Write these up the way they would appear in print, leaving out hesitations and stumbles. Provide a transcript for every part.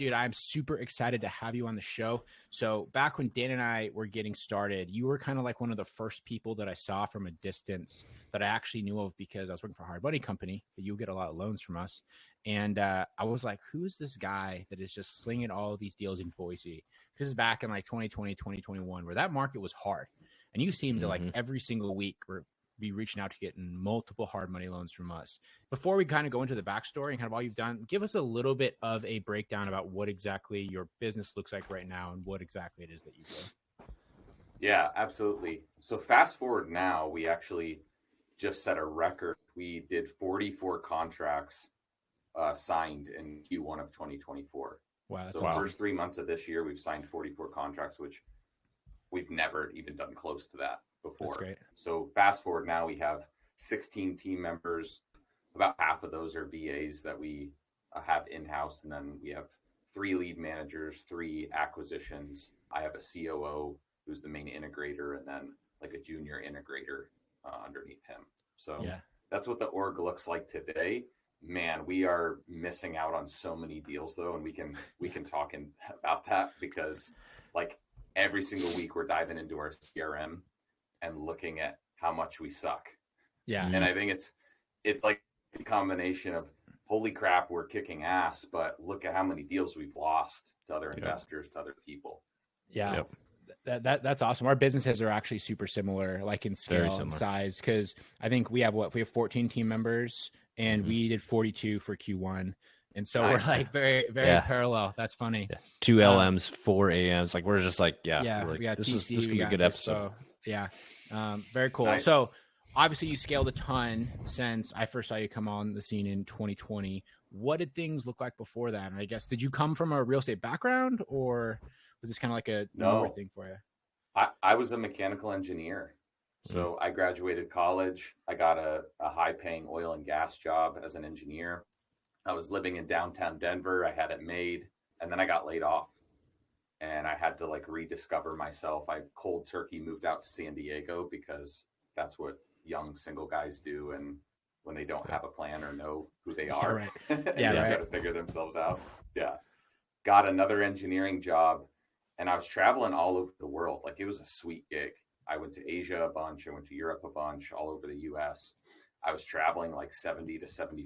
Dude, I'm super excited to have you on the show. So back when Dan and I were getting started, you were kind of like one of the first people that I saw from a distance that I actually knew of because I was working for a hard money company that you get a lot of loans from us. And I was like, who's this guy that is just slinging all of these deals in Boise? This is back in like 2020, 2021, where that market was hard. And you seem to like every single week be reaching out to getting multiple hard money loans from us. Before we kind of go into the backstory and kind of all you've done, give us a little bit of a breakdown about what exactly your business looks like right now and what exactly it is that you do. Yeah, absolutely. So fast forward now, we actually just set a record. We did 44 contracts signed in Q1 of 2024. Wow. So the first 3 months of this year, we've signed 44 contracts, which we've never even done close to that before. That's great. So fast forward now, we have 16 team members. About half of those are VAs that we have in-house. And then we have 3 lead managers, 3 acquisitions. I have a COO who's the main integrator, and then like a junior integrator underneath him. So that's what the org looks like today. Man, we are missing out on so many deals though. And we can talk about that because like every single week we're diving into our CRM and looking at how much we suck. Yeah. And I think it's like the combination of holy crap, we're kicking ass, but look at how many deals we've lost to other investors, to other people. Yeah. So, that's awesome. Our businesses are actually super similar, like in scale and size. Cause I think we have 14 team members and we did 42 for Q1. And so we're like very, very parallel. That's funny. 2 LMs, 4 AMs. Like we're just like, we got this TC, is gonna be a good episode. So, very cool. Nice. So obviously you scaled a ton since I first saw you come on the scene in 2020. What did things look like before that? And I guess, did you come from a real estate background or was this kind of like a newer thing for you? I was a mechanical engineer. So I graduated college. I got a high paying oil and gas job as an engineer. I was living in downtown Denver. I had it made, and then I got laid off and I had to like rediscover myself. I cold turkey moved out to San Diego because that's what young single guys do. And when they don't have a plan or know who they are, they try to figure themselves out. Yeah. Got another engineering job and I was traveling all over the world. Like it was a sweet gig. I went to Asia a bunch. I went to Europe a bunch, all over the US. I was traveling like 70 to 75%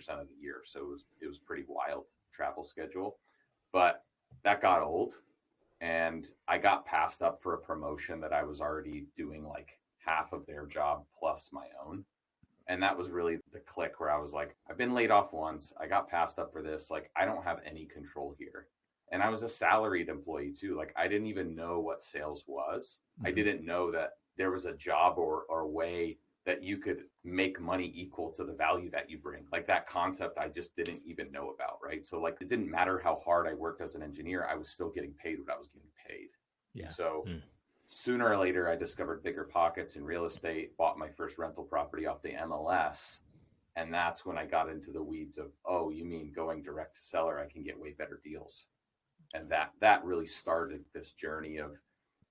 of the year. So it was pretty wild travel schedule, but that got old and I got passed up for a promotion that I was already doing like half of their job plus my own. And that was really the click where I was like, I've been laid off once. I got passed up for this. Like, I don't have any control here. And I was a salaried employee too. Like, I didn't even know what sales was. I didn't know that there was a job or a way that you could make money equal to the value that you bring. Like that concept, I just didn't even know about, right? So like, it didn't matter how hard I worked as an engineer. I was still getting paid what I was getting paid. Yeah. So sooner or later, I discovered bigger pockets in real estate, bought my first rental property off the MLS. And that's when I got into the weeds of, oh, you mean going direct to seller, I can get way better deals. And that really started this journey of,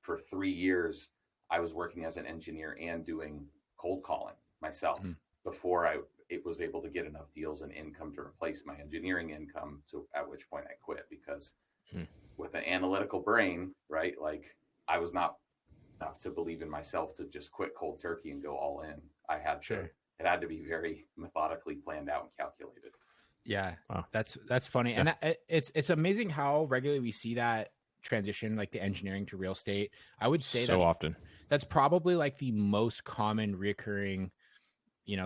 for 3 years, I was working as an engineer and doing cold calling myself before I was able to get enough deals and income to replace my engineering income, to at which point I quit because with an analytical brain, right? Like I was not enough to believe in myself to just quit cold turkey and go all in. I had to, it had to be very methodically planned out and calculated. Yeah. Wow. That's funny. Yeah. And it's amazing how regularly we see that transition, like the engineering to real estate. I would say so often that's probably like the most common recurring,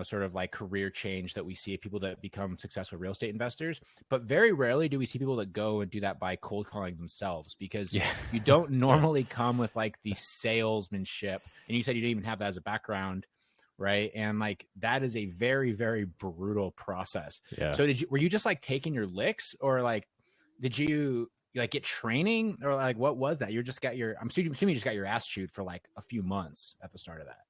sort of like career change that we see people that become successful real estate investors. But very rarely do we see people that go and do that by cold calling themselves, because you don't normally come with like the salesmanship. And you said you didn't even have that as a background. Right. And like, that is a very, very brutal process. Yeah. So were you just like taking your licks, or like, did you like get training, or like, what was that? I'm assuming you just got your ass chewed for like a few months at the start of that.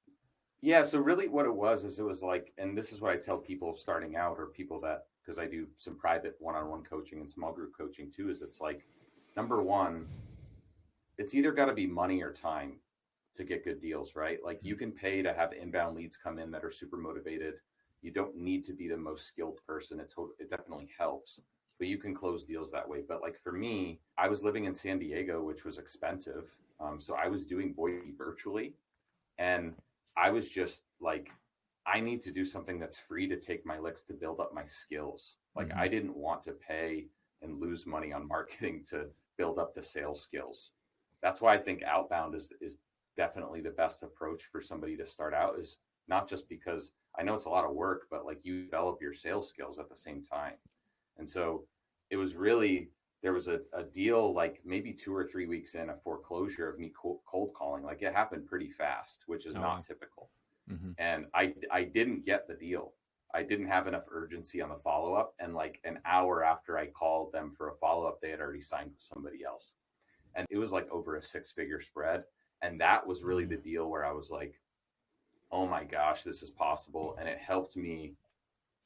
Yeah. So really what it was like, and this is what I tell people starting out, or people that, because I do some private one-on-one coaching and small group coaching too, is it's like, number one, it's either got to be money or time to get good deals, right? Like you can pay to have inbound leads come in that are super motivated. You don't need to be the most skilled person. It definitely helps, but you can close deals that way. But like for me, I was living in San Diego, which was expensive. So I was doing Boise virtually, and I was just like, I need to do something that's free to take my licks to build up my skills. Like I didn't want to pay and lose money on marketing to build up the sales skills. That's why I think outbound is definitely the best approach for somebody to start out, is not just because I know it's a lot of work, but like you develop your sales skills at the same time. And so it was really, there was a deal like maybe 2 or 3 weeks in, a foreclosure of me cold calling. Like it happened pretty fast, which is not typical. And I didn't get the deal. I didn't have enough urgency on the follow-up. And like an hour after I called them for a follow-up, they had already signed with somebody else. And it was like over a 6-figure spread. And that was really the deal where I was like, oh my gosh, this is possible. And it helped me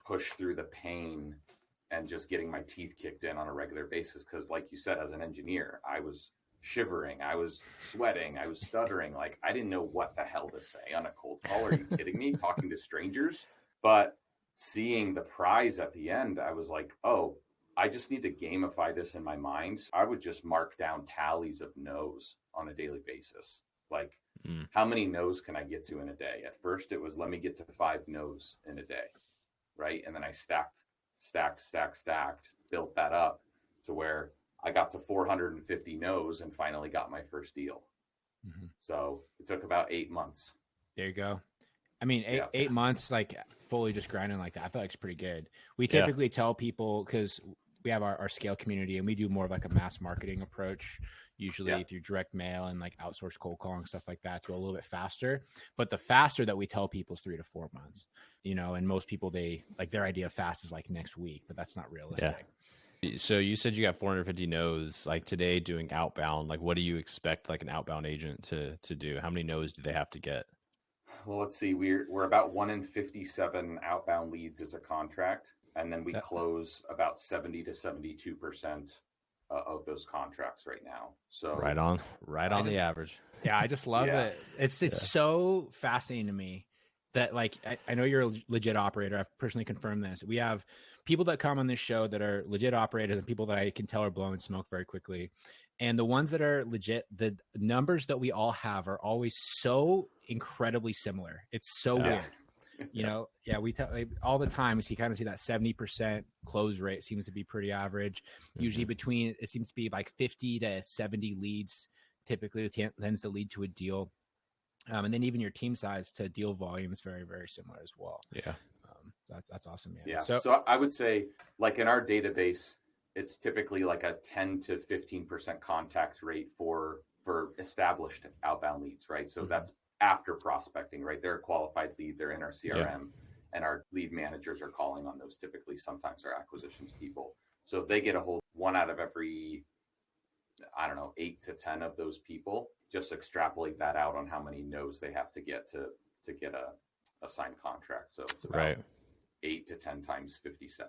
push through the pain and just getting my teeth kicked in on a regular basis. Because like you said, as an engineer, I was shivering, I was sweating, I was stuttering. Like I didn't know what the hell to say on a cold call. Are you kidding me? Talking to strangers. But seeing the prize at the end, I was like, oh, I just need to gamify this in my mind. So I would just mark down tallies of no's on a daily basis. Like how many no's can I get to in a day? At first it was, let me get to 5 no's in a day. Right. And then I stacked, built that up to where I got to 450 no's and finally got my first deal. So it took about 8 months. There you go. I mean, eight months, like fully just grinding like that, I feel like it's pretty good. We typically tell people, because we have our scale community and we do more of like a mass marketing approach, usually through direct mail and like outsourced cold calling, stuff like that, to go a little bit faster. But the faster that we tell people is 3 to 4 months, you know, and most people, they like their idea of fast is like next week, but that's not realistic. So you said you got 450 no's, like today doing outbound. Like what do you expect like an outbound agent to do? How many no's do they have to get? Well, let's see. We're about 1 in 57 outbound leads as a contract. And then we close about 70 to 72% of those contracts right now. So right on the average. Yeah. I just love it. It's so fascinating to me that like, I know you're a legit operator. I've personally confirmed this. We have people that come on this show that are legit operators and people that I can tell are blowing smoke very quickly. And the ones that are legit, the numbers that we all have are always so incredibly similar. It's so weird. You know, we tell all the time, you kind of see that 70% close rate seems to be pretty average. Usually between, it seems to be like 50 to 70 leads typically tends to lead to a deal. And then even your team size to deal volume is very, very similar as well. Yeah. That's awesome. Man. Yeah. So I would say like in our database, it's typically like a 10 to 15% contact rate for established outbound leads, right? So that's after prospecting, right? They're a qualified lead, they're in our CRM, and our lead managers are calling on those typically, sometimes our acquisitions people. So if they get a hold 1 out of every, I don't know, 8 to 10 of those people, just extrapolate that out on how many no's they have to get to get a signed contract. So it's about 8 to 10 times 57.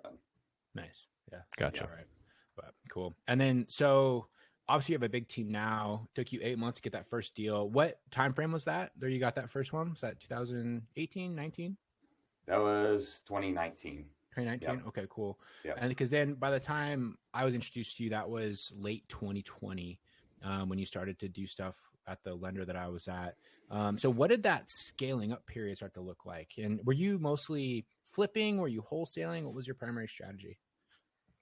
Nice. Yeah. Gotcha. Yeah, right. But cool. And then, so obviously you have a big team now. Took you 8 months to get that first deal. What time frame was that? There you got that first one? Was that 2018, 19? That was 2019. 2019? Yep. Okay, cool. Yep. And because then by the time I was introduced to you, that was late 2020 when you started to do stuff at the lender that I was at. So what did that scaling up period start to look like? And were you mostly flipping? Were you wholesaling? What was your primary strategy?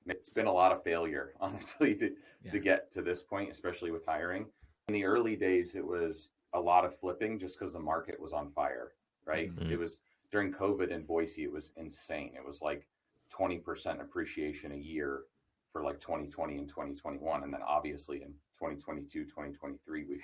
It's been a lot of failure, honestly, to get to this point, especially with hiring. In the early days, it was a lot of flipping just because the market was on fire, right? It was during COVID in Boise, it was insane. It was like 20% appreciation a year for like 2020 and 2021. And then obviously in 2022, 2023, we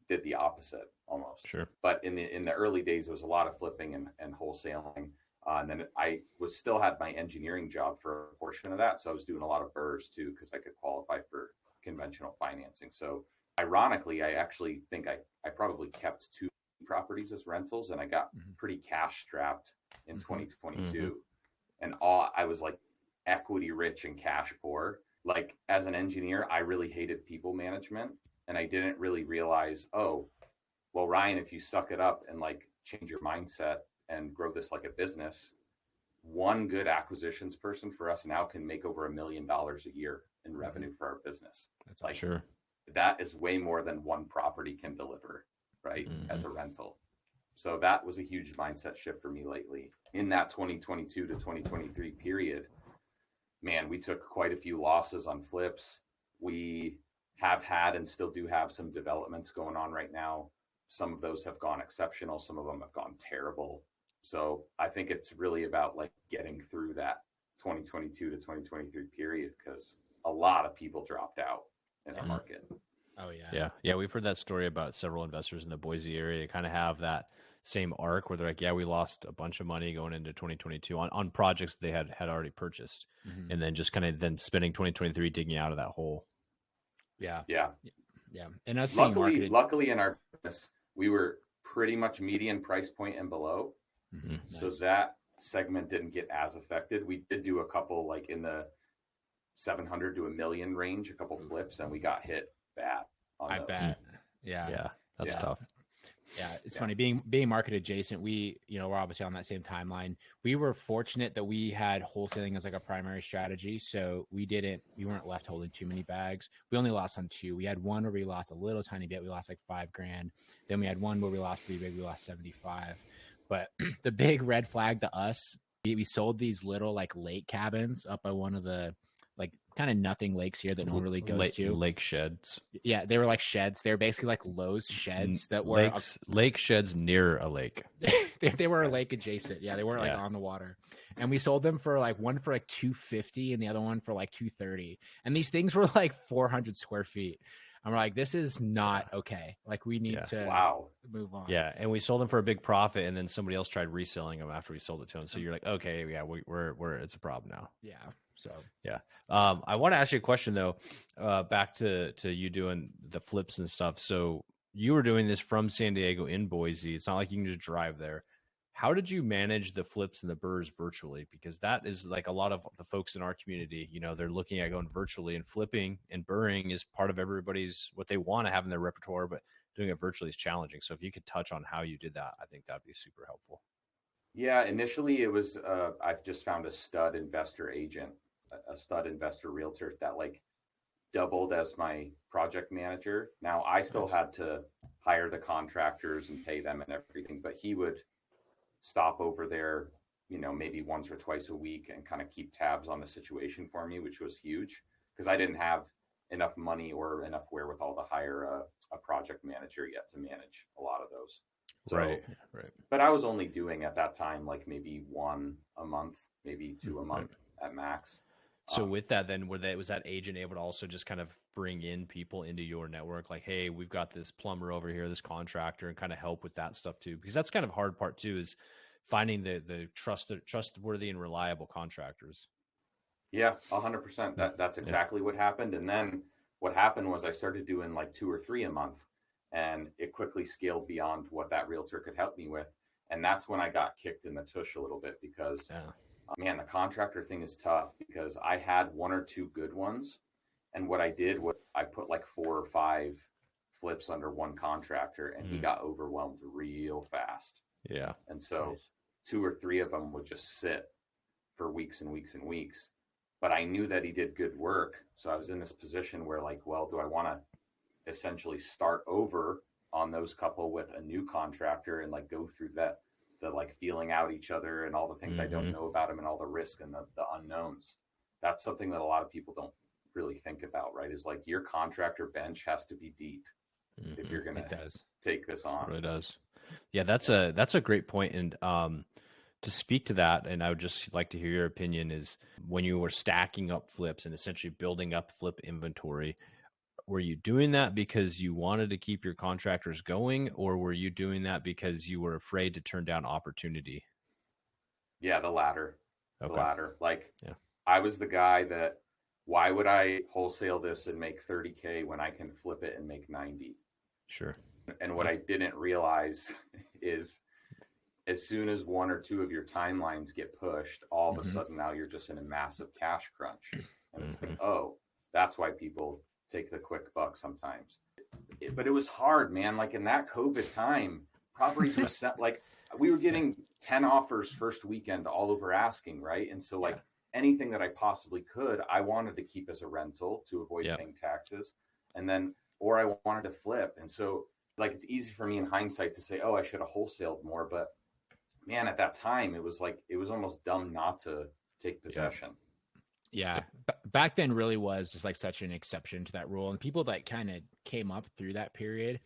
did the opposite almost. Sure. But in the early days, it was a lot of flipping and wholesaling. And then I still had my engineering job for a portion of that. So I was doing a lot of burrs too, because I could qualify for conventional financing. So ironically, I actually think I probably kept 2 properties as rentals, and I got pretty cash strapped in 2022. And I was like equity rich and cash poor. Like as an engineer, I really hated people management, and I didn't really realize, oh, well, Ryan, if you suck it up and like change your mindset and grow this like a business, one good acquisitions person for us now can make over $1 million a year in revenue for our business. That's like, sure. That is way more than one property can deliver, right? As a rental. So that was a huge mindset shift for me lately. In that 2022 to 2023 period, man, we took quite a few losses on flips. We have had and still do have some developments going on right now. Some of those have gone exceptional. Some of them have gone terrible. So I think it's really about like getting through that 2022 to 2023 period, because a lot of people dropped out in our market. Oh yeah. Yeah. We've heard that story about several investors in the Boise area kind of have that same arc where they're like, yeah, we lost a bunch of money going into 2022 on projects they had already purchased, and then just kind of then spending 2023 digging out of that hole. Yeah. And us luckily in our business, we were pretty much median price point and below. So that segment didn't get as affected. We did do a couple like in the 700 to $1 million range, a couple flips, and we got hit bad. I bet. Yeah. That's tough. Yeah, it's funny being market adjacent. We're obviously on that same timeline. We were fortunate that we had wholesaling as like a primary strategy, so we weren't left holding too many bags. We only lost on 2. We had one where we lost a little tiny bit. We lost like $5,000. Then we had one where we lost pretty big. We lost 75. But the big red flag to us, we sold these little like lake cabins up by one of the like kind of nothing lakes here that no one really goes to. Lake sheds. Yeah, they were like sheds. They were basically like Lowe's sheds that were lake sheds near a lake. they were a lake adjacent. Yeah, they weren't like on the water. And we sold them for like one for like $250 and the other one for like $230. And these things were like 400 square feet. And we're like, this is not okay. Like we need to move on. Yeah, and we sold them for a big profit, and then somebody else tried reselling them after we sold it to them. So you're like, okay, yeah, we're it's a problem now. Yeah. So I want to ask you a question though, back to you doing the flips and stuff. So you were doing this from San Diego in Boise. It's not like you can just drive there. How did you manage the flips and the burrs virtually? Because that is like a lot of the folks in our community, they're looking at going virtually, and flipping and burring is part of everybody's what they want to have in their repertoire, but doing it virtually is challenging. So if you could touch on how you did that, I think that'd be super helpful. Yeah, initially it was I've just found a stud investor agent, a stud investor realtor that like doubled as my project manager. Now I still had to hire the contractors and pay them and everything, but he would stop over there, maybe once or twice a week and kind of keep tabs on the situation for me, which was huge because I didn't have enough money or enough wherewithal to hire a project manager yet to manage a lot of those. So, right. But I was only doing at that time like maybe 1 a month, maybe 2 a month at max. So with that, then was that agent able to also just kind of bring in people into your network? Like, hey, we've got this plumber over here, this contractor, and kind of help with that stuff too, because that's kind of hard part too, is finding the trustworthy and reliable contractors. Yeah, 100%. That's exactly what happened. And then what happened was I started doing like 2 or 3 a month, and it quickly scaled beyond what that realtor could help me with. And that's when I got kicked in the tush a little bit because man, the contractor thing is tough because I had 1 or 2 good ones. And what I did was I put like 4 or 5 flips under one contractor, and he got overwhelmed real fast. Yeah. And so 2 or 3 of them would just sit for weeks and weeks and weeks. But I knew that he did good work. So I was in this position where like, well, do I want to essentially start over on those couple with a new contractor and like go through the like feeling out each other and all the things I don't know about him and all the risk and the unknowns. That's something that a lot of people don't really think about, right? Is like your contractor bench has to be deep if you're going to take this on. It really does. Yeah, that's a great point. And to speak to that, and I would just like to hear your opinion, is when you were stacking up flips and essentially building up flip inventory, were you doing that because you wanted to keep your contractors going, or were you doing that because you were afraid to turn down opportunity? Yeah, the latter. Okay. The latter. Like, I was the guy that, why would I wholesale this and make 30K when I can flip it and make 90? Sure. And what I didn't realize is as soon as 1 or 2 of your timelines get pushed, all of a sudden now you're just in a massive cash crunch. And it's like, oh, that's why people take the quick buck sometimes. But it was hard, man. Like in that COVID time, properties were set, like we were getting 10 offers first weekend all over asking, right? And so like anything that I possibly could, I wanted to keep as a rental to avoid paying taxes. And then, or I wanted to flip. And so like, it's easy for me in hindsight to say, oh, I should have wholesaled more. But man, at that time, it was almost dumb not to take possession. Yeah. Back then really was just like such an exception to that rule. And people that kind of came up through that period,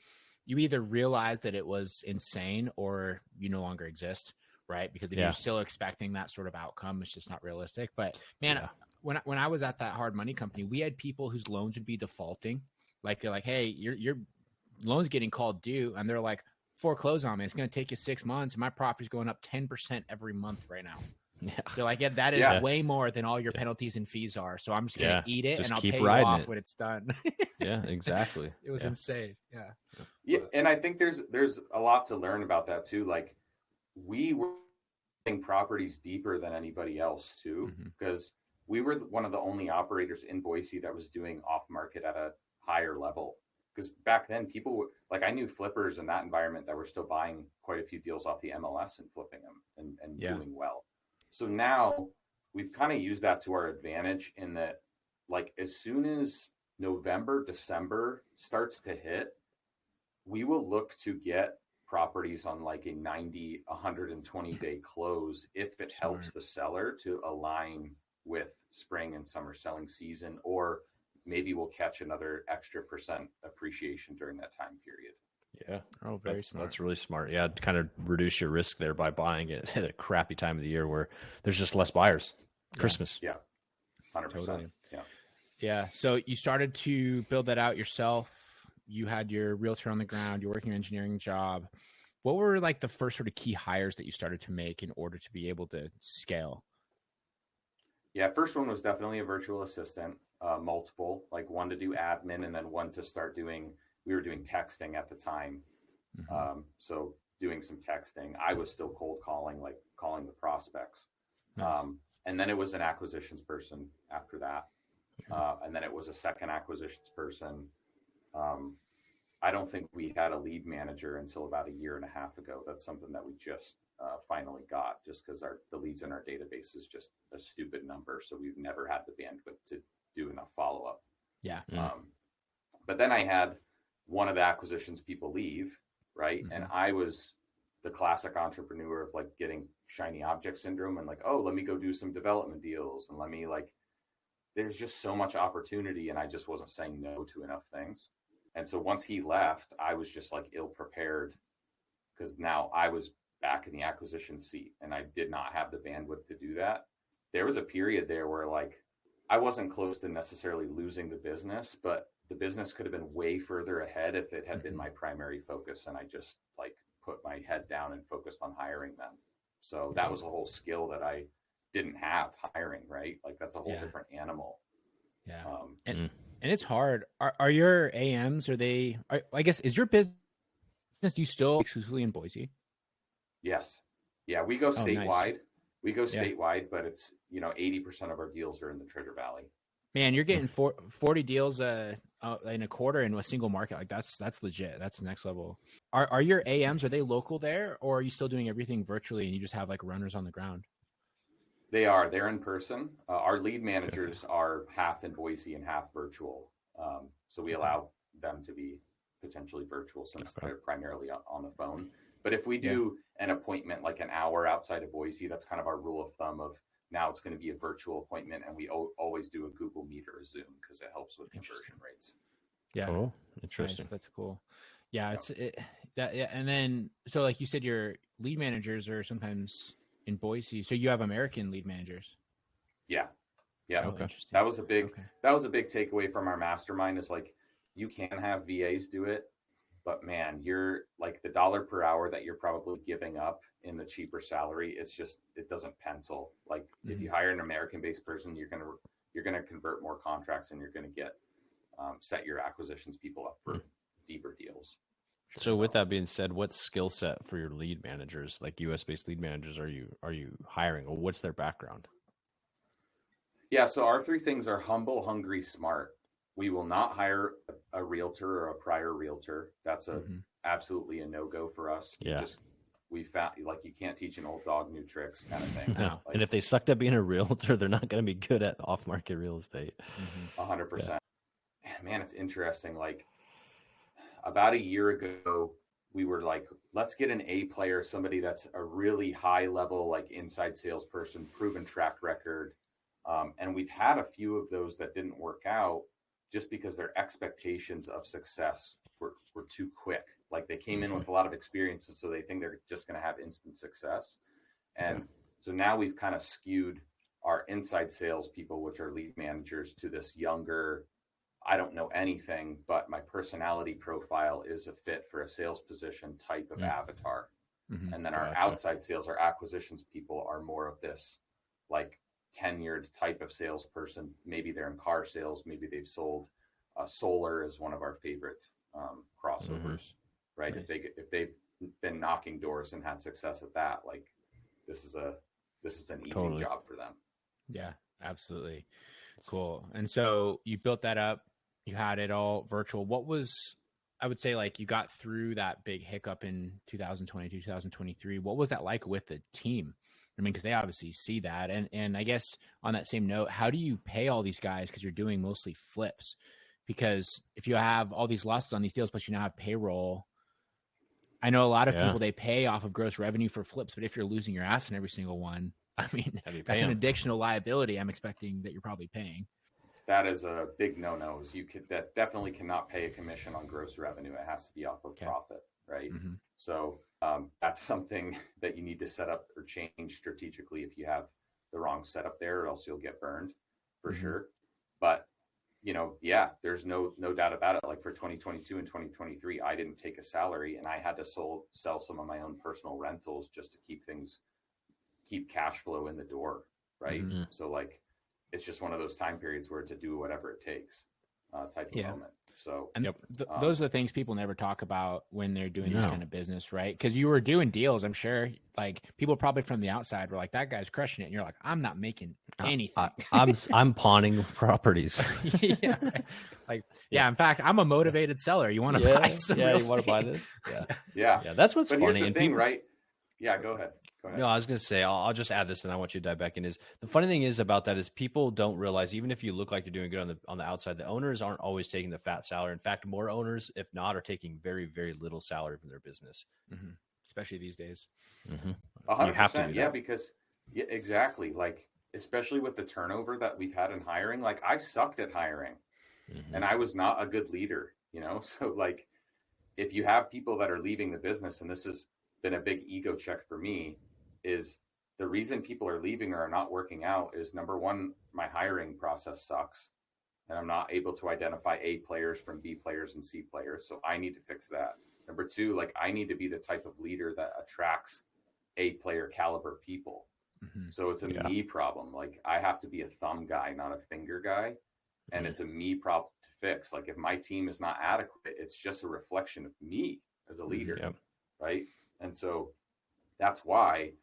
you either realized that it was insane or you no longer exist, right? Because if you're still expecting that sort of outcome, it's just not realistic. But man, when I was at that hard money company, we had people whose loans would be defaulting. Like they're like, hey, your loan's getting called due. And they're like, foreclose on me. It's going to take you 6 months. And my property's going up 10% every month right now. Yeah. They're like, that is way more than all your penalties and fees are. So I'm just going to eat it and I'll pay you off when it's done. Yeah, exactly. It was insane. Yeah. And I think there's a lot to learn about that too. Like we were in properties deeper than anybody else too, because we were one of the only operators in Boise that was doing off market at a higher level. Because back then people were like, I knew flippers in that environment that were still buying quite a few deals off the MLS and flipping them and doing well. So now we've kind of used that to our advantage in that, like, as soon as November, December starts to hit, we will look to get properties on like a 90, 120 day close if it helps the seller to align with spring and summer selling season, or maybe we'll catch another extra % appreciation during that time period. Yeah. Oh, very smart. That's really smart. Yeah. Kind of reduce your risk there by buying it at a crappy time of the year where there's just less buyers. Christmas. Yeah. 100%. Totally. Yeah. Yeah. So you started to build that out yourself. You had your realtor on the ground, you're working your engineering job. What were like the first sort of key hires that you started to make in order to be able to scale? Yeah. First one was definitely a virtual assistant, multiple, like one to do admin and then one to start doing, we were doing texting at the time. So doing some texting, I was still cold calling, like calling the prospects. Nice. And then it was an acquisitions person after that. And then it was a second acquisitions person. I don't think we had a lead manager until about a year and a half ago. That's something that we just finally got, just because the leads in our database is just a stupid number. So we've never had the bandwidth to do enough follow-up. Yeah. But then I had one of the acquisitions people leave, right? And I was the classic entrepreneur of like getting shiny object syndrome and like, oh, let me go do some development deals. And let me there's just so much opportunity. And I just wasn't saying no to enough things. And so once he left, I was just like ill prepared because now I was back in the acquisition seat and I did not have the bandwidth to do that. There was a period there where like, I wasn't close to necessarily losing the business, but the business could have been way further ahead if it had been my primary focus. And I just like put my head down and focused on hiring them. So that was a whole skill that I didn't have, hiring, right? Like that's a whole different animal. Yeah. And it's hard. Are your AMs, I guess, is your business, do you still exclusively in Boise? Yes. Yeah. We go statewide. Nice. We go statewide, but it's, 80% of our deals are in the Treasure Valley. Man, you're getting 40 deals in a quarter in a single market. Like that's legit. That's the next level. Are your AMs, are they local there, or are you still doing everything virtually and you just have like runners on the ground? They're in person. Our lead managers are half in Boise and half virtual. So we allow them to be potentially virtual since they're primarily on the phone. But if we do an appointment like an hour outside of Boise, that's kind of our rule of thumb of now it's going to be a virtual appointment, and we always do a Google Meet or a Zoom because it helps with conversion rates. Yeah. Oh, interesting. Nice. That's cool. Yeah. And then, so like you said, your lead managers are sometimes in Boise. So you have American lead managers. Yeah. Yeah. Okay. That was a big takeaway from our mastermind is like, you can have VAs do it, but man, you're like the dollar per hour that you're probably giving up in the cheaper salary. It's just, it doesn't pencil. Like if you hire an American-based person, you're going to convert more contracts and you're going to get, set your acquisitions people up for deeper deals. So with that being said, what skill set for your lead managers, like US based lead managers, are you hiring, or what's their background? Yeah. So our three things are humble, hungry, smart. We will not hire a realtor or a prior realtor. That's absolutely a no-go for us. Yeah. we found like you can't teach an old dog new tricks kind of thing. No. Like, And if they sucked at being a realtor, they're not going to be good at off-market real estate. 100%. Man, it's interesting. Like about a year ago, we were like, let's get an A player, somebody that's a really high level, like inside salesperson, proven track record. And we've had a few of those that didn't work out just because their expectations of success were too quick. Like they came in with a lot of experiences, so they think they're just going to have instant success. And so now we've kind of skewed our inside sales people, which are lead managers, to this younger, I don't know anything, but my personality profile is a fit for a sales position type of avatar. And then our outside sales, our acquisitions people are more of this like tenured type of salesperson. Maybe they're in car sales. Maybe they've sold solar is one of our favorite crossovers, right? Nice. If they've been knocking doors and had success at that, like this is an easy job for them. Yeah, absolutely. Cool. And so you built that up, you had it all virtual. What was, I would say, like you got through that big hiccup in 2022, 2023. What was that like with the team? I mean, because they obviously see that. And I guess on that same note, how do you pay all these guys? Because you're doing mostly flips. Because if you have all these losses on these deals, plus you now have payroll, I know a lot of people, they pay off of gross revenue for flips. But if you're losing your ass in every single one, I mean, that's an additional liability I'm expecting that you're probably paying. That is a big no-no. That definitely cannot pay a commission on gross revenue. It has to be off of profit, right? So that's something that you need to set up or change strategically if you have the wrong setup there, or else you'll get burned for sure. But there's no doubt about it. Like for 2022 and 2023, I didn't take a salary, and I had to sell some of my own personal rentals just to keep cash flow in the door, right? So like, it's just one of those time periods where it's a do whatever it takes type of moment. So and those are the things people never talk about when they're doing this kind of business, right? Because you were doing deals, I'm sure. Like people probably from the outside were like, "That guy's crushing it," and you're like, "I'm not making anything. I'm pawning properties." In fact, I'm a motivated seller. You want to buy some? Yeah, you want to buy this? Yeah. That's what's funny. Here's the thing, right? Yeah, go ahead. No, I was going to say, I'll just add this and I want you to dive back in. Is the funny thing is about that is people don't realize, even if you look like you're doing good on the outside, the owners aren't always taking the fat salary. In fact, more owners, if not, are taking very, very little salary from their business. Especially these days. 100%. You have to do that. Because exactly. Like, especially with the turnover that we've had in hiring, like I sucked at hiring and I was not a good leader, So like, if you have people that are leaving the business, and this has been a big ego check for me, is the reason people are leaving or are not working out is, number one, my hiring process sucks and I'm not able to identify A players from B players and C players. So I need to fix that. Number two, like I need to be the type of leader that attracts A player caliber people. So it's a me problem. Like I have to be a thumb guy, not a finger guy. And it's a me problem to fix. Like if my team is not adequate, it's just a reflection of me as a leader. Right. And so that's why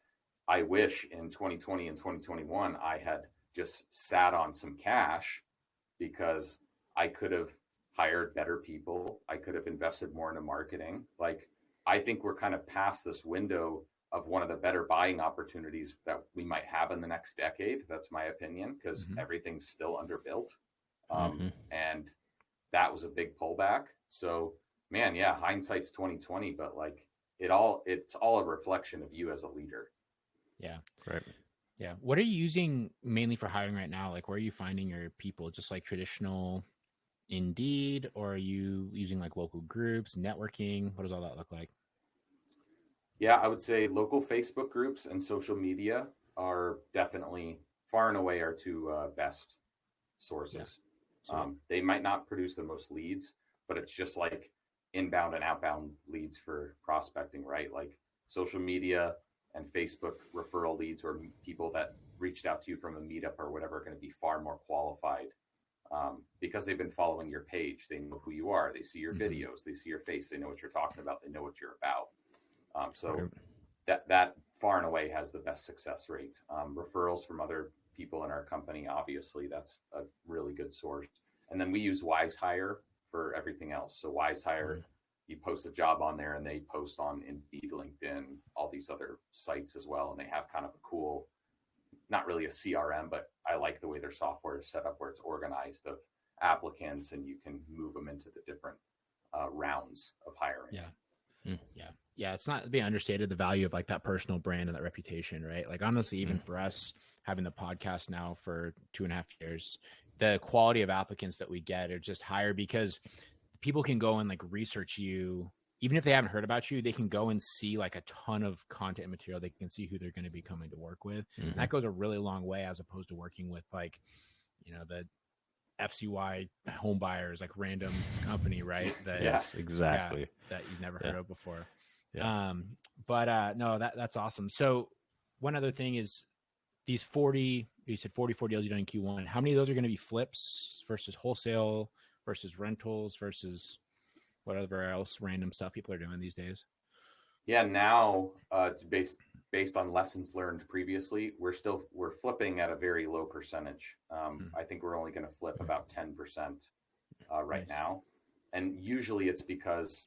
I wish in 2020 and 2021, I had just sat on some cash, because I could have hired better people. I could have invested more into marketing. Like, I think we're kind of past this window of one of the better buying opportunities that we might have in the next decade. That's my opinion, because everything's still underbuilt. And that was a big pullback. So man, hindsight's 2020, but like it's all a reflection of you as a leader. Yeah. Right. Yeah. What are you using mainly for hiring right now? Like, where are you finding your people? Just like traditional Indeed, or are you using like local groups, networking? What does all that look like? Yeah, I would say local Facebook groups and social media are definitely far and away our two best sources. They might not produce the most leads, but it's just like inbound and outbound leads for prospecting, right? Like social media and Facebook referral leads, or people that reached out to you from a meetup or whatever, are going to be far more qualified because they've been following your page. They know who you are. They see your videos. They see your face. They know what you're talking about. They know what you're about. That far and away has the best success rate. Referrals from other people in our company, obviously, that's a really good source. And then we use WiseHire for everything else. So WiseHire you post a job on there and they post on Indeed, LinkedIn, all these other sites as well. And they have kind of a cool, not really a CRM, but I like the way their software is set up where it's organized of applicants and you can move them into the different rounds of hiring. Yeah. It's not being understated, the value of like that personal brand and that reputation, right? Like honestly, even for us having the podcast now for 2.5 years, the quality of applicants that we get are just higher because people can go and like research you. Even if they haven't heard about you, they can go and see like a ton of content material. They can see who they're going to be coming to work with. And that goes a really long way as opposed to working with like, the FCY home buyers, like random company, right? That Yes, exactly. That you've never heard of before. No, that's awesome. So one other thing is these 40, you said 44 deals you done in Q1. How many of those are going to be flips versus wholesale versus rentals versus whatever else random stuff people are doing these days? Yeah, now based on lessons learned previously, we're flipping at a very low percentage. I think we're only going to flip about 10% right now, and usually it's because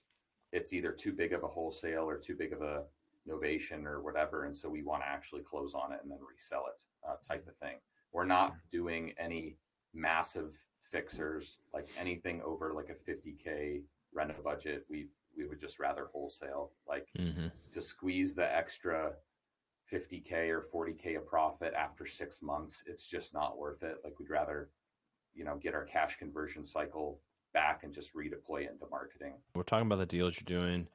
it's either too big of a wholesale or too big of a novation or whatever, and so we want to actually close on it and then resell it, type of thing. We're not doing any massive fixers, like anything over like a 50K rent a budget. We would just rather wholesale, like to squeeze the extra 50K or 40K of profit after 6 months. It's just not worth it. Like we'd rather, get our cash conversion cycle back and just redeploy it into marketing. We're talking about the deals you're doing.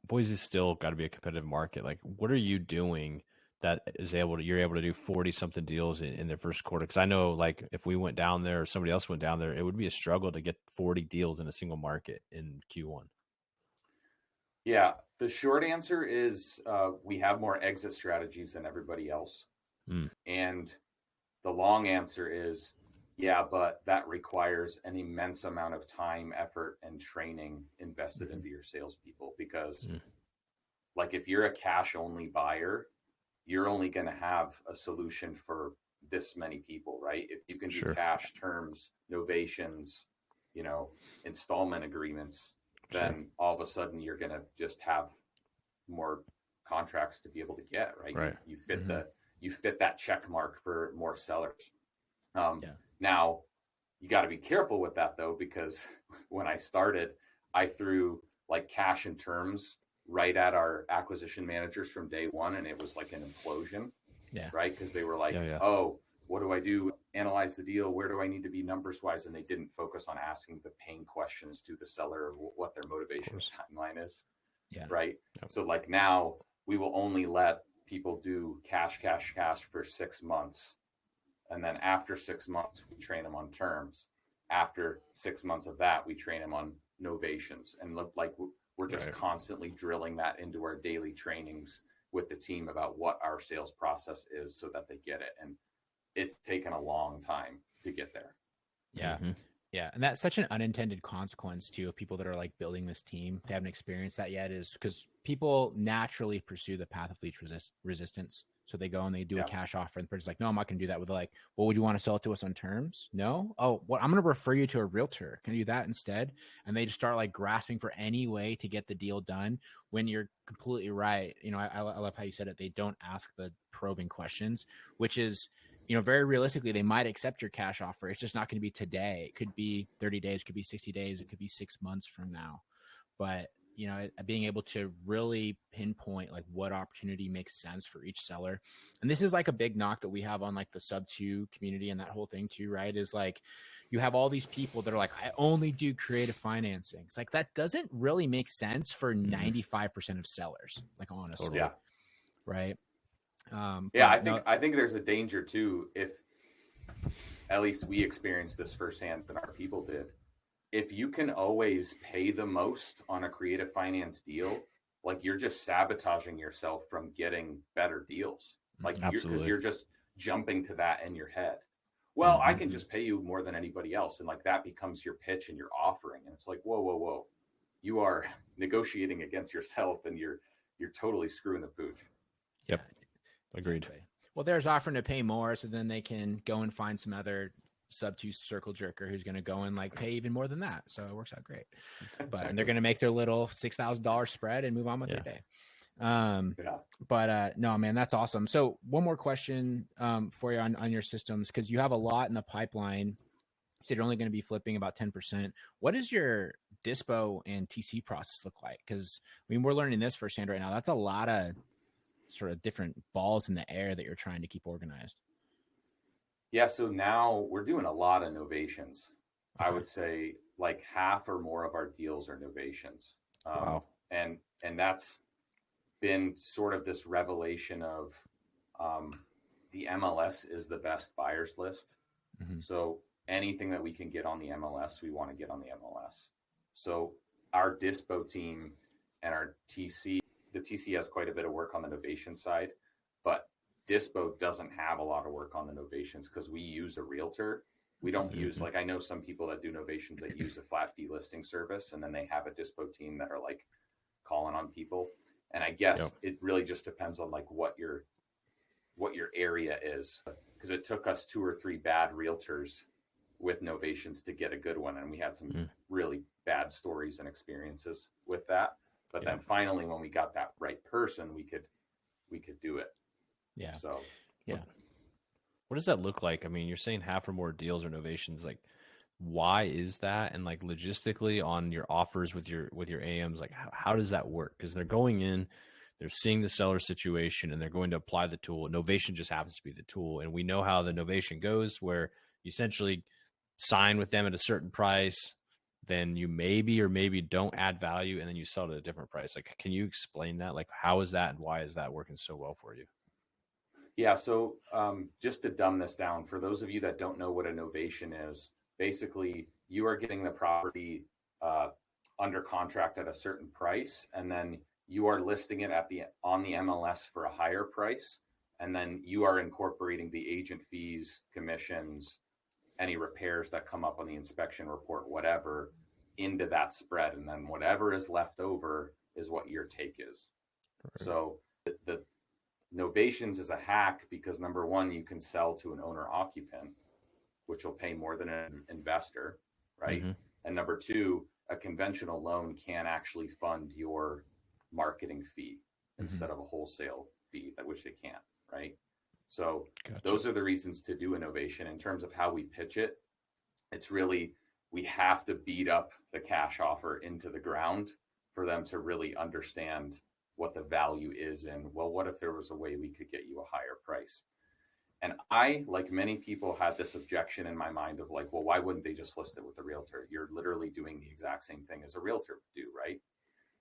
Boise's still got to be a competitive market. Like, what are you doing that you're able to do 40 something deals in their first quarter? Because I know, like, if we went down there or somebody else went down there, it would be a struggle to get 40 deals in a single market in Q1. Yeah, the short answer is we have more exit strategies than everybody else. And the long answer is, yeah, but that requires an immense amount of time, effort, and training invested into your salespeople. Because like if you're a cash only buyer, you're only going to have a solution for this many people, right? If you can do cash terms, novations, installment agreements, then all of a sudden you're going to just have more contracts to be able to get, right? You fit that check mark for more sellers. Now you got to be careful with that though, because when I started, I threw like cash and terms right at our acquisition managers from day one. And it was like an implosion, right? Because they were like, oh, what do I do? Analyze the deal. Where do I need to be numbers wise? And they didn't focus on asking the pain questions to the seller of what their motivation timeline is. Right. So like now we will only let people do cash for 6 months. And then after 6 months, we train them on terms. After 6 months of that, we train them on novations, and look like we're just constantly drilling that into our daily trainings with the team about what our sales process is so that they get it. And it's taken a long time to get there. Yeah. And that's such an unintended consequence too of people that are like building this team. They haven't experienced that yet, is because people naturally pursue the path of least resistance. So they go and they do a cash offer and the person's like, no, I'm not going to do that. With like, well, would you want to sell it to us on terms? No. Oh, well, I'm going to refer you to a realtor. Can I do that instead? And they just start like grasping for any way to get the deal done when you're completely right. I love how you said it. They don't ask the probing questions, which is, very realistically, they might accept your cash offer. It's just not going to be today. It could be 30 days, it could be 60 days, it could be 6 months from now. But being able to really pinpoint like what opportunity makes sense for each seller. And this is like a big knock that we have on like the sub 2 community and that whole thing too, right? Is like, you have all these people that are like, I only do creative financing. It's like, that doesn't really make sense for 95% of sellers, like honestly. Right. I think there's a danger too, if at least we experienced this firsthand than our people did. If you can always pay the most on a creative finance deal, like you're just sabotaging yourself from getting better deals. Like because you're just jumping to that in your head. Well, I can just pay you more than anybody else. And like that becomes your pitch and your offering. And it's like, whoa. You are negotiating against yourself and you're totally screwing the pooch. Yep. Agreed. Exactly. Well, there's offering to pay more so then they can go and find some other sub 2 circle jerker who's going to go and like pay even more than that. So it works out great. But and they're going to make their little $6,000 spread and move on with their day. But no, man, that's awesome. So one more question for you on your systems, because you have a lot in the pipeline. So you're only going to be flipping about 10%. What does your dispo and TC process look like? Because I mean, we're learning this firsthand right now. That's a lot of sort of different balls in the air that you're trying to keep organized. Yeah. So now we're doing a lot of novations. Okay. I would say like half or more of our deals are novations. Wow. And that's been sort of this revelation of the MLS is the best buyers list. Mm-hmm. So anything that we can get on the MLS, we want to get on the MLS. So our dispo team and our TC, the TC has quite a bit of work on the novation side, but dispo doesn't have a lot of work on the novations because we use a realtor. We don't use, like, I know some people that do novations that use a flat fee listing service, and then they have a dispo team that are like calling on people. And I guess it really just depends on like what your area is, because it took us 2 or 3 bad realtors with novations to get a good one. And we had some really bad stories and experiences with that. But then finally, when we got that right person, we could do it. Yeah. So, what does that look like? I mean, you're saying half or more deals or novations. Like, why is that? And like logistically on your offers with your AMs, like how does that work? Because they're going in, they're seeing the seller situation, and they're going to apply the tool. Novation just happens to be the tool. And we know how the novation goes, where you essentially sign with them at a certain price, then you maybe or maybe don't add value, and then you sell it at a different price. Like, can you explain that? Like, how is that and why is that working so well for you? Yeah. So just to dumb this down, for those of you that don't know what a novation is, basically you are getting the property under contract at a certain price, and then you are listing it on the MLS for a higher price. And then you are incorporating the agent fees, commissions, any repairs that come up on the inspection report, whatever, into that spread. And then whatever is left over is what your take is. Right. So the novations is a hack because, number one, you can sell to an owner occupant, which will pay more than an investor, right? Mm-hmm. And number two, a conventional loan can actually fund your marketing fee instead of a wholesale fee, which they can't, right? So those are the reasons to do innovation. In terms of how we pitch it, it's really, we have to beat up the cash offer into the ground for them to really understand what the value is in, well, what if there was a way we could get you a higher price? And I, like many people, had this objection in my mind of like, well, why wouldn't they just list it with a realtor? You're literally doing the exact same thing as a realtor would do, right?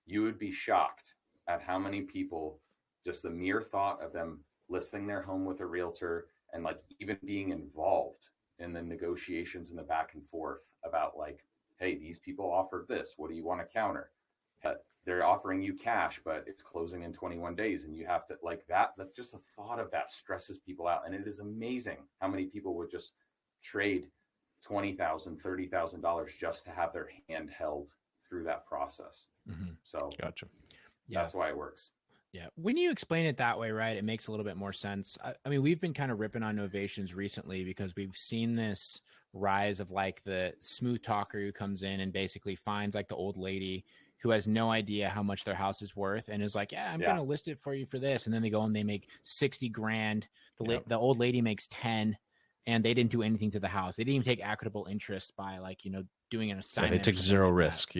You would be shocked at how many people, just the mere thought of them listing their home with a realtor and like even being involved in the negotiations and the back and forth about like, hey, these people offered this. What do you want to counter? They're offering you cash, but it's closing in 21 days. And you have to like that just the thought of that stresses people out. And it is amazing how many people would just trade $20,000, $30,000 just to have their hand held through that process. Mm-hmm. So that's why it works. Yeah. When you explain it that way, right, it makes a little bit more sense. I mean, we've been kind of ripping on novations recently because we've seen this rise of like the smooth talker who comes in and basically finds like the old lady who has no idea how much their house is worth and is like, I'm going to list it for you for this. And then they go and they make 60 grand. The old lady makes 10 and they didn't do anything to the house. They didn't even take equitable interest by like, doing an assignment. They took zero risk,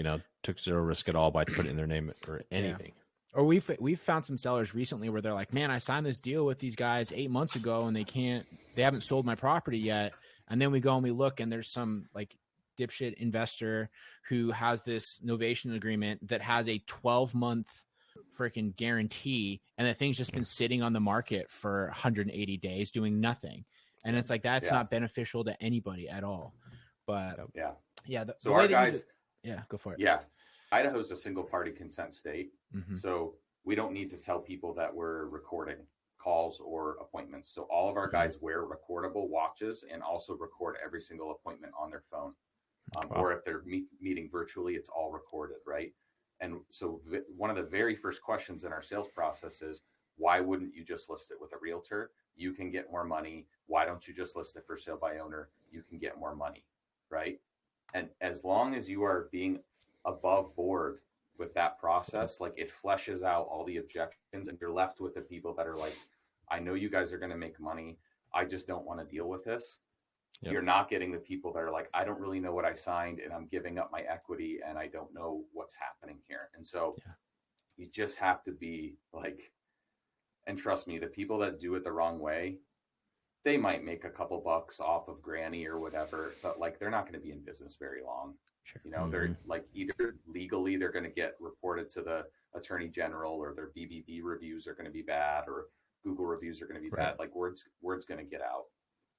took zero risk at all by putting in their name or anything. Yeah. Or we've found some sellers recently where they're like, man, I signed this deal with these guys 8 months ago and they haven't sold my property yet. And then we go and we look and there's some like dipshit investor who has this novation agreement that has a 12-month freaking guarantee. And the thing's just been sitting on the market for 180 days doing nothing. And it's like, that's not beneficial to anybody at all. But so our guys, go for it. Yeah. Idaho's a single party consent state. Mm-hmm. So we don't need to tell people that we're recording calls or appointments. So all of our guys wear recordable watches and also record every single appointment on their phone. Or if they're meeting virtually, it's all recorded, right? And so one of the very first questions in our sales process is, why wouldn't you just list it with a realtor? You can get more money. Why don't you just list it for sale by owner? you can get more money, right? And as long as you are being above board with that process, like it fleshes out all the objections, and you're left with the people that are like, I know you guys are going to make money. I just don't want to deal with this. Yep. You're not getting the people that are like, I don't really know what I signed, and I'm giving up my equity, and I don't know what's happening here. And so you just have to be like, and trust me, the people that do it the wrong way, they might make a couple bucks off of granny or whatever, but like they're not going to be in business very long. Sure. You know, they're like either legally they're going to get reported to the attorney general, or their BBB reviews are going to be bad, or Google reviews are going to be bad. Like word's going to get out.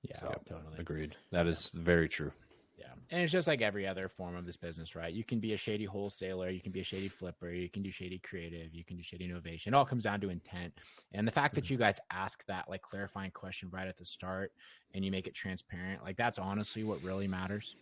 Yeah, So, totally. Agreed. That is very true. Yeah. And it's just like every other form of this business, right? You can be a shady wholesaler, you can be a shady flipper, you can do shady creative, you can do shady innovation. It all comes down to intent. And the fact that you guys ask that like clarifying question right at the start and you make it transparent, like that's honestly what really matters.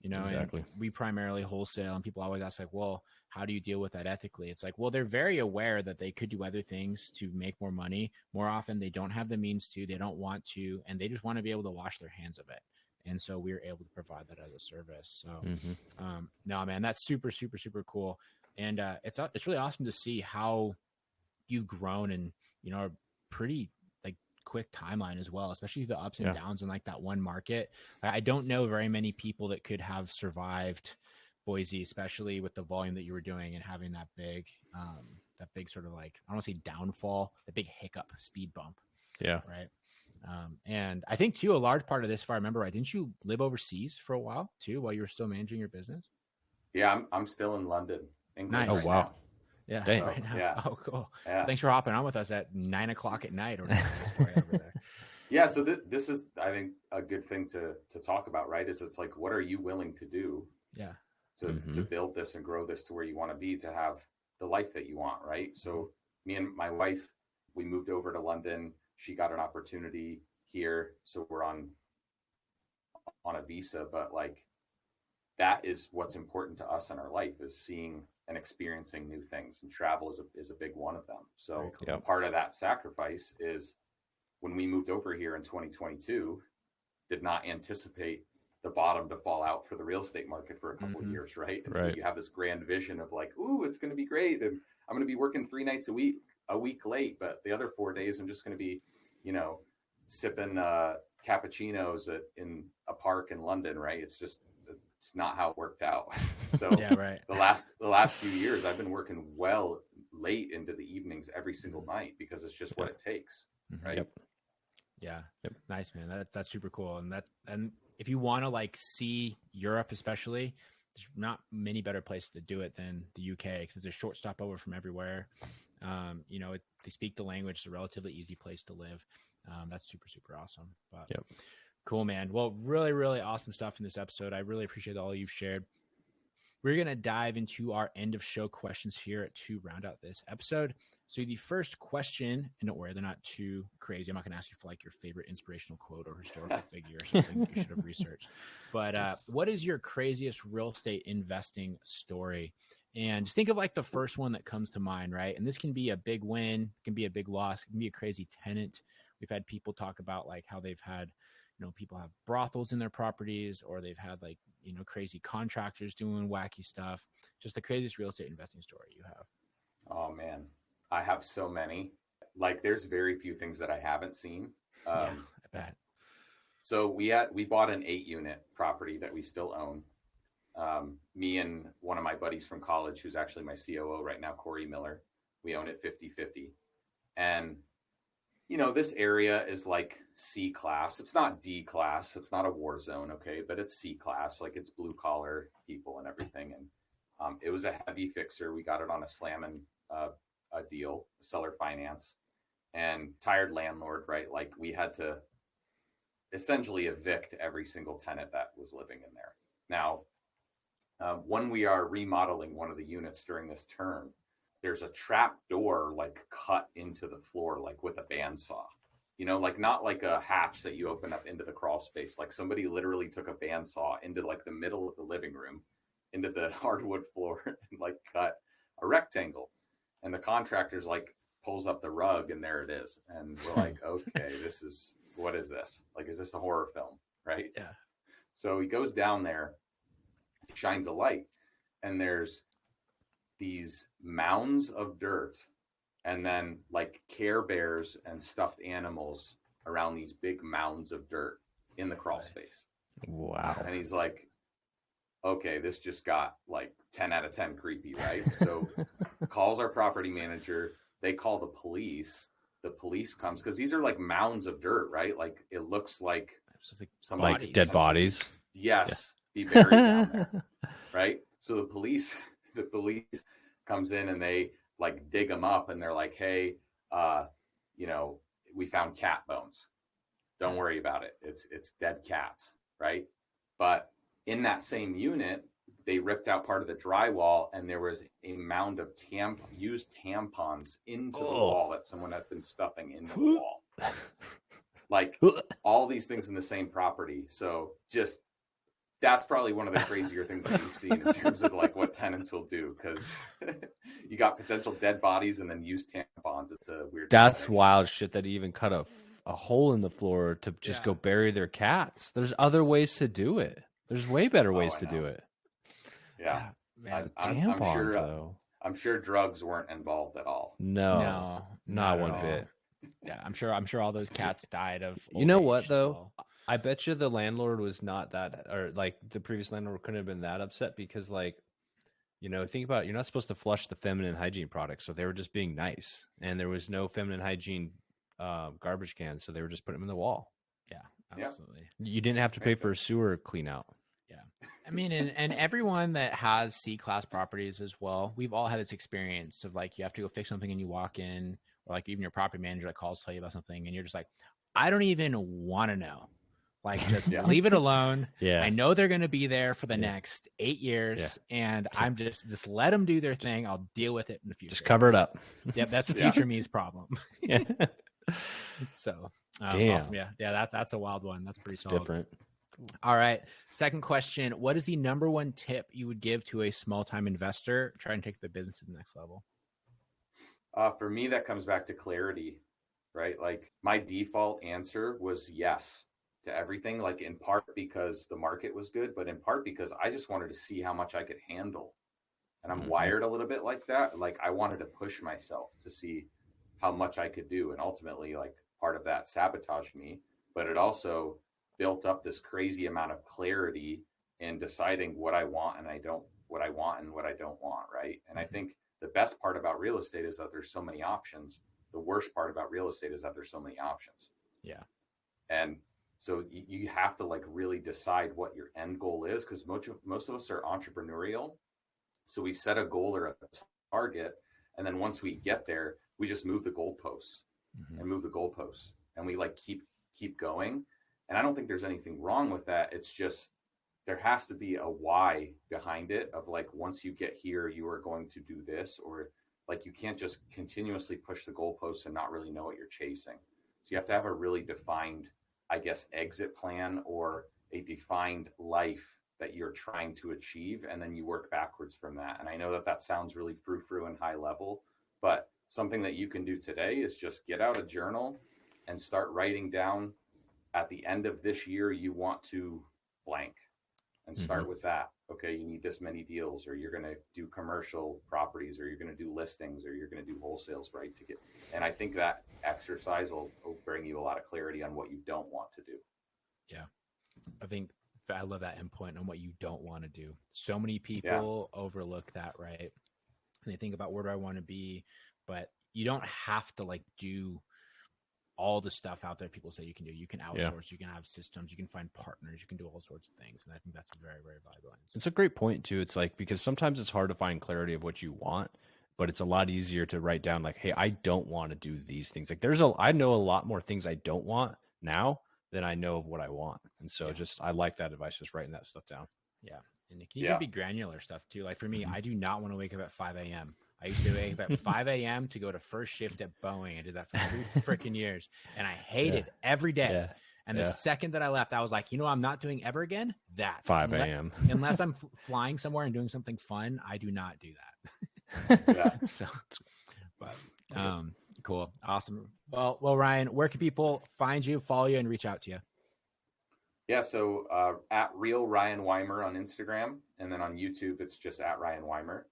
You know, Exactly. And we primarily wholesale, and people always ask like, well, how do you deal with that ethically? It's like, well, they're very aware that they could do other things to make more money. More often they don't have the means to, they don't want to, and they just want to be able to wash their hands of it. And so we're able to provide that as a service. So no, man, that's super, super, super cool. And it's really awesome to see how you've grown and, you know, a pretty like quick timeline as well, especially the ups and downs in like that one market. I don't know very many people that could have survived Boise, especially with the volume that you were doing and having that big sort of like, I don't want to say downfall, the big hiccup, speed bump. Yeah. Right. And I think too, a large part of this, if I remember right, didn't you live overseas for a while too, while you were still managing your business? Yeah, I'm still in London, England. Nice. Right Oh, wow. now. Yeah. Dang. Right now. Yeah. Oh, cool. Yeah. Thanks for hopping on with us at 9:00 at night or whatever it is for you over there. Yeah. So this is, I think, a good thing to talk about, right? Is it's like, what are you willing to do? Yeah. To build this and grow this to where you want to be, to have the life that you want, right? So me and my wife, we moved over to London. She got an opportunity here, so we're on a visa, but like that is what's important to us in our life, is seeing and experiencing new things, and travel is a big one of them. So part of that sacrifice is when we moved over here in 2022, did not anticipate the bottom to fall out for the real estate market for a couple of years, right? And so you have this grand vision of like, ooh, it's going to be great, and I'm going to be working 3 nights a week late, but the other 4 days I'm just going to be, you know, sipping cappuccinos in a park in London, right? It's not how it worked out. So the last few years I've been working well late into the evenings every single night, because it's just what it takes, right? Yeah. Nice, man. That's super cool. And if you want to like see Europe, especially, there's not many better places to do it than the UK, because it's a short stopover from everywhere. You know, they speak the language. It's a relatively easy place to live. That's super, super awesome. But cool, man. Well, really, really awesome stuff in this episode. I really appreciate all you've shared. We're going to dive into our end of show questions here to round out this episode. So the first question, and don't worry, they're not too crazy. I'm not going to ask you for like your favorite inspirational quote or historical figure or something that you should have researched. But what is your craziest real estate investing story? And just think of like the first one that comes to mind, right? And this can be a big win, it can be a big loss, it can be a crazy tenant. We've had people talk about like how they've had, you know, people have brothels in their properties, or they've had like, you know, crazy contractors doing wacky stuff. Just the craziest real estate investing story you have. Oh man, I have so many. Like there's very few things that I haven't seen. I bet. So we bought an 8-unit property that we still own. Me and one of my buddies from college, who's actually my COO right now, Corey Miller, we own it 50-50. And, you know, this area is like C class. It's not D class. It's not a war zone. Okay. But it's C class. Like it's blue collar people and everything. And it was a heavy fixer. We got it on a slamming a deal, seller finance, and tired landlord, right? Like we had to essentially evict every single tenant that was living in there. Now, when we are remodeling one of the units during this term, there's a trap door like cut into the floor, like with a bandsaw, you know, like not like a hatch that you open up into the crawl space. Like somebody literally took a bandsaw into like the middle of the living room, into the hardwood floor, and like cut a rectangle. And the contractor's like pulls up the rug, and there it is. And we're like, okay, what is this? Like, is this a horror film? Right. Yeah. So he goes down there, shines a light, and there's these mounds of dirt and then like Care Bears and stuffed animals around these big mounds of dirt in the crawl space. Wow. And he's like, okay, this just got like 10 out of 10 creepy, right? So calls our property manager. They call the police. The police comes because these are like mounds of dirt, right? Like it looks like somebody, like dead bodies. Yes, be buried down there, right? So the police comes in and they like dig them up and they're like, hey, we found cat bones. Don't worry about it. It's dead cats, right? But in that same unit, they ripped out part of the drywall and there was a mound of used tampons into the wall that someone had been stuffing into the wall. Like all these things in the same property. So just that's probably one of the crazier things that you've seen in terms of like what tenants will do, because you got potential dead bodies and then used tampons. It's a weird. That's wild shit that even cut a hole in the floor to just go bury their cats. There's other ways to do it. There's way better ways to do it. Yeah, man, tampons, I'm sure drugs weren't involved at all. No, not one bit. Yeah, I'm sure all those cats died of. You know what though? I bet you the landlord was not that, or like the previous landlord couldn't have been that upset because, like, think about it, you're not supposed to flush the feminine hygiene products, so they were just being nice, and there was no feminine hygiene garbage cans, so they were just putting them in the wall. Yeah, absolutely. You didn't have to pay for a sewer clean out. Yeah, I mean, and everyone that has C-class properties as well, we've all had this experience of like you have to go fix something and you walk in, or like even your property manager that calls to tell you about something, and you're just like, I don't even want to know. Like, just leave it alone. Yeah. I know they're going to be there for the next 8 years, and I'm just let them do their thing. I'll deal with it in the future. Just cover it up. Yep, that's the future me's problem. Yeah. So, damn. awesome. Yeah, that's a wild one. That's pretty solid. Different. All right. Second question: what is the number one tip you would give to a small-time investor trying to take the business to the next level? For me, that comes back to clarity, right? Like my default answer was yes to everything, like in part because the market was good, but in part because I just wanted to see how much I could handle. And I'm wired a little bit like that. Like I wanted to push myself to see how much I could do. And ultimately, like part of that sabotaged me, but it also built up this crazy amount of clarity in deciding what I want and what I don't want. Right. And I think the best part about real estate is that there's so many options. The worst part about real estate is that there's so many options. Yeah. And so you have to like really decide what your end goal is, because most of us are entrepreneurial. So we set a goal or a target, and then once we get there, we just move the goalposts and move the goalposts, and we like keep going. And I don't think there's anything wrong with that. It's just there has to be a why behind it of like, once you get here, you are going to do this, or like you can't just continuously push the goalposts and not really know what you're chasing. So you have to have a really defined, I guess, exit plan or a defined life that you're trying to achieve. And then you work backwards from that. And I know that sounds really frou-frou and high level, but something that you can do today is just get out a journal and start writing down at the end of this year, you want to blank, and start with that. Okay. You need this many deals, or you're going to do commercial properties, or you're going to do listings, or you're going to do wholesales, right? And I think that exercise will bring you a lot of clarity on what you don't want to do. Yeah. I love that endpoint on what you don't want to do. So many people overlook that, right? And they think about, where do I want to be? But you don't have to like do all the stuff out there people say you can do. You can outsource, you can have systems, you can find partners, you can do all sorts of things. And I think that's a very, very valuable answer. It's a great point too. It's like, because sometimes it's hard to find clarity of what you want, but it's a lot easier to write down like, hey, I don't want to do these things. Like I know a lot more things I don't want now than I know of what I want. And so I like that advice, just writing that stuff down. Yeah. And it can even be granular stuff too. Like for me, I do not want to wake up at 5 a.m. I used to wake up at 5 a.m. to go to first shift at Boeing. I did that for 2 freaking years, and I hated every day. Yeah. And the second that I left, I was like, I'm not doing ever again that 5 a.m. Unless I'm flying somewhere and doing something fun, I do not do that. So, but cool, awesome. Well, Ryan, where can people find you, follow you, and reach out to you? Yeah, so at Real Ryan Weimer on Instagram, and then on YouTube, it's just at Ryan Weimer.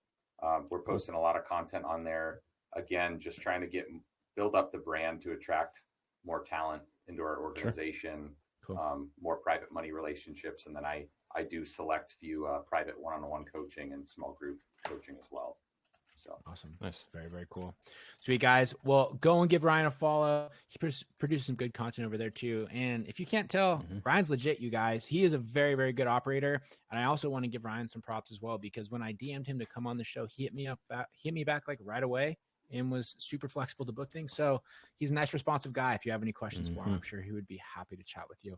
We're posting a lot of content on there. Again, just trying to build up the brand to attract more talent into our organization, more private money relationships, and then I do select few private one-on-one coaching and small group coaching as well. So awesome. Nice. Very, very cool. Sweet, guys. Well, go and give Ryan a follow. He produces some good content over there too. And if you can't tell, Ryan's legit, you guys. He is a very, very good operator. And I also want to give Ryan some props as well, because when I DM'd him to come on the show, he hit me back like right away and was super flexible to book things. So he's a nice, responsive guy. If you have any questions for him, I'm sure he would be happy to chat with you.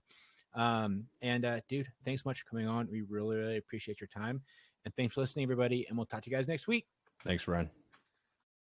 Dude, thanks so much for coming on. We really, really appreciate your time. And thanks for listening, everybody. And we'll talk to you guys next week. Thanks, Ryan.